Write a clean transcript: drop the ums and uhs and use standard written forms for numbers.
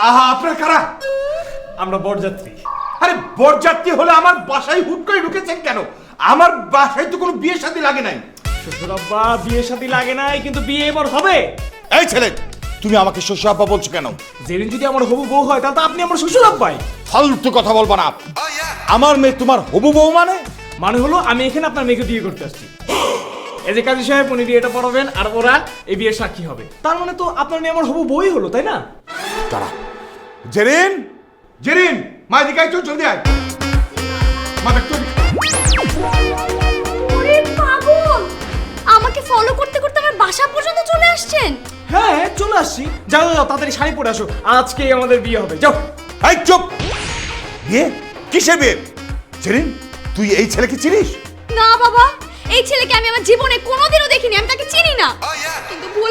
আপনার কারা? আমরা বরযাত্রী। আরে বরযাত্রী হলে আমার বাসায় হুট করে ঢুকেছেন কেন? আমার বাসায় তো কোনো বিয়ে শাদী লাগে নাই। শ্বশুর আব্বা বিয়ে শাদী লাগে নাই, কিন্তু বিয়ে এবার হবে। এই ছেলে, তুমি আমাকে শ্বশুর আব্বা বলছো কেন? যেদিন যদি আমার হবু বউ হয় তাহলে তো আপনি আমার শ্বশুর আব্বাই। ফালতু কথা বলবা না। আমার মেয়ে তোমার হবু বউ মানে? মানে হলো আমি এখানে আপনার মেয়েকে বিয়ে করতে আসছি। এই যে কাজী সাহেব, উনি বিয়েটা পড়াবেন আর ওরা এই বিয়ের সাক্ষী হবে। তার মানে তো আপনার মেয়ে আমার হবু বউই হলো, তাই না? দাঁড়া। জেরিন, জেরিন, মা এদিকে আয়, চল জলদি আয়। মা দেখ তো। ওরে পাগল, আমাকে ফলো করতে করতে আমার বাসা পর্যন্ত চলে আসছেন। হ্যাঁ চলে আসছি। যাও যাও, তাড়াতাড়ি শাড়ি পরে আসো, আজকেই আমাদের বিয়ে হবে। যাও। এই চুপ। বিয়ে? কিসের বিয়ে? জেরিন, তুই এই ছেলেকে চিনিস? না বাবা, এই ছেলেকে আমি আমার জীবনে কোনোদিনও দেখিনি, আমি তাকে চিনি না। কিন্তু ভুল